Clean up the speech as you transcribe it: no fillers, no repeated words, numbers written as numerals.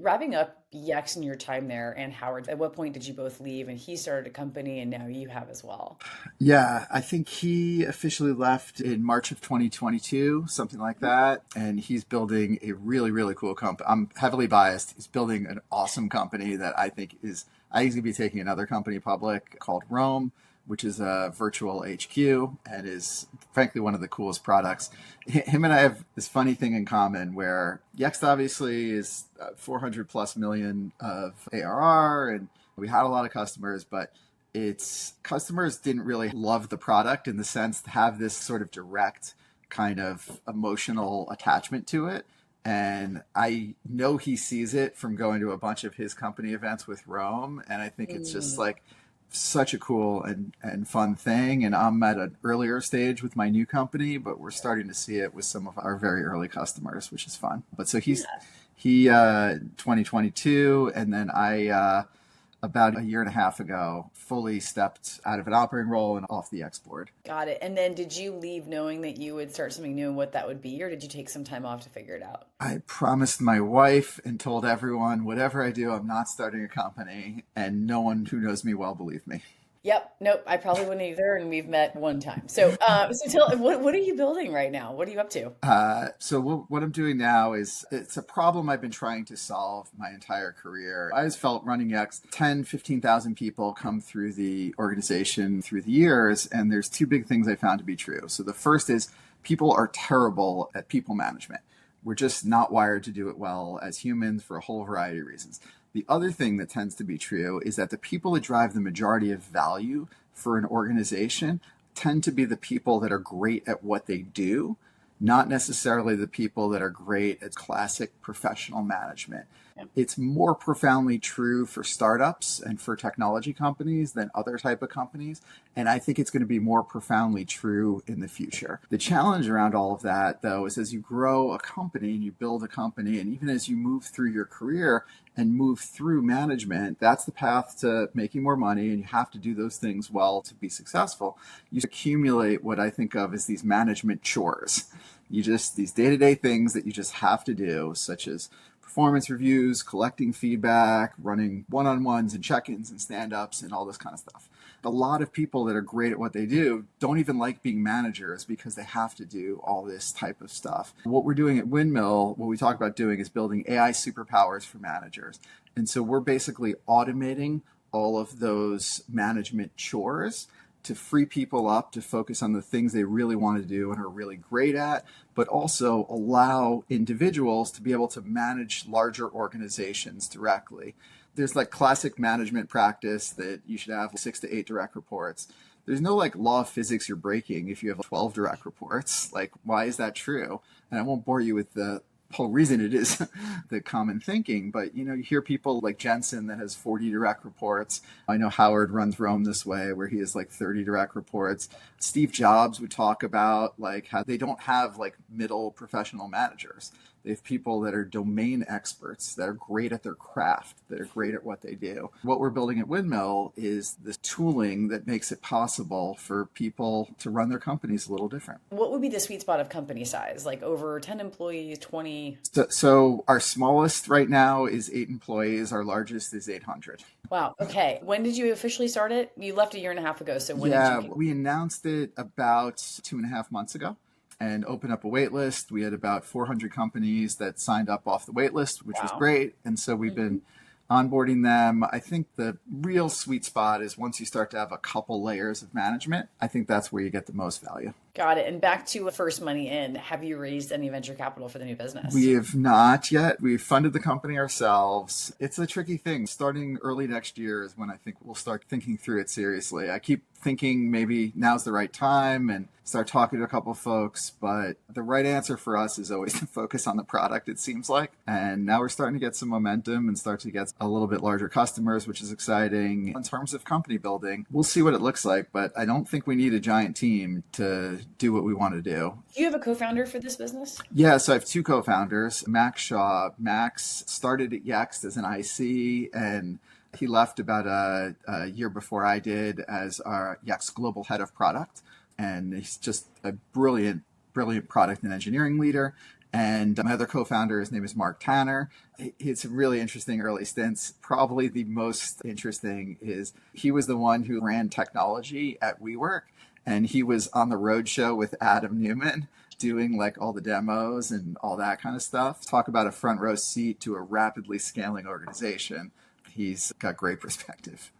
wrapping up Yext and your time there and Howard, at what point did you both leave and he started a company and now you have as well? Yeah, I think he officially left in March of 2022, something like that. And he's building a really, really cool company. I'm heavily biased. He's building an awesome company that I think he's going to be taking another company public called Rome, which is a virtual HQ and is frankly one of the coolest products. Him and I have this funny thing in common where Yext obviously is 400 plus million of ARR, and we had a lot of customers, but its customers didn't really love the product in the sense to have this sort of direct kind of emotional attachment to it. And I know he sees it from going to a bunch of his company events with Rome. And I think it's just Mm. like such a cool and fun thing. And I'm at an earlier stage with my new company, but we're starting to see it with some of our very early customers, which is fun. But so he 2022, and then I about a year and a half ago, fully stepped out of an operating role and off the X board. Got it. And then did you leave knowing that you would start something new and what that would be, or did you take some time off to figure it out? I promised my wife and told everyone, whatever I do, I'm not starting a company, and no one who knows me well believed me. Yep. Nope. I probably wouldn't either. And we've met one time. So tell, what are you building right now? What are you up to? So what I'm doing now is it's a problem I've been trying to solve my entire career. I always felt running X, 10, 15,000 people come through the organization through the years, and there's two big things I found to be true. So the first is people are terrible at people management. We're just not wired to do it well as humans for a whole variety of reasons. The other thing that tends to be true is that the people that drive the majority of value for an organization tend to be the people that are great at what they do, not necessarily the people that are great at classic professional management. It's more profoundly true for startups and for technology companies than other type of companies. And I think it's going to be more profoundly true in the future. The challenge around all of that, though, is as you grow a company and you build a company, and even as you move through your career and move through management, that's the path to making more money. And you have to do those things well to be successful. You accumulate what I think of as these management chores. These day-to-day things that you just have to do, such as performance reviews, collecting feedback, running one-on-ones and check-ins and stand-ups and all this kind of stuff. A lot of people that are great at what they do don't even like being managers because they have to do all this type of stuff. What we're doing at Windmill, what we talk about doing is building AI superpowers for managers. And so we're basically automating all of those management chores to free people up to focus on the things they really want to do and are really great at, but also allow individuals to be able to manage larger organizations directly. There's like classic management practice that you should have 6 to 8 direct reports. There's no like law of physics you're breaking if you have 12 direct reports. Like, why is that true? And I won't bore you with the whole reason it is the common thinking, but you hear people like Jensen that has 40 direct reports. I know Howard runs Rome this way where he has like 30 direct reports. Steve Jobs would talk about like how they don't have like middle professional managers. They have people that are domain experts, that are great at their craft, that are great at what they do. What we're building at Windmill is this tooling that makes it possible for people to run their companies a little different. What would be the sweet spot of company size? Like over 10 employees, 20? So our smallest right now is 8 employees. Our largest is 800. Wow. Okay. When did you officially start it? You left a year and a half ago. So when did you Yeah, kick? we announced it about 2.5 months ago and opened up a wait list. We had about 400 companies that signed up off the wait list, which was Wow. great. And so we've Mhm. been onboarding them. I think the real sweet spot is once you start to have a couple layers of management, I think that's where you get the most value. Got it. And back to first money in, have you raised any venture capital for the new We business? have not yet. We've funded the company ourselves. It's a tricky thing. Starting early next year is when I think we'll start thinking through it seriously. I keep thinking maybe now's the right time and start talking to a couple of folks, but the right answer for us is always to focus on the product, it seems like. And now we're starting to get some momentum and start to get a little bit larger customers, which is exciting. In terms of company building, we'll see what it looks like, but I don't think we need a giant team to do what we want to do. Do you have a co-founder for this business? Yeah, so I have two co-founders, Max Shaw. Max started at Yext as an IC, and he left about a year before I did as our Yext global head of product. And he's just a brilliant product and engineering leader. And my other co-founder, his name is Mark Tanner. It's a really interesting early stints. Probably the most interesting is he was the one who ran technology at WeWork, and he was on the roadshow with Adam Newman doing like all the demos and all that kind of stuff. Talk about a front row seat to a rapidly scaling organization. He's got great perspective.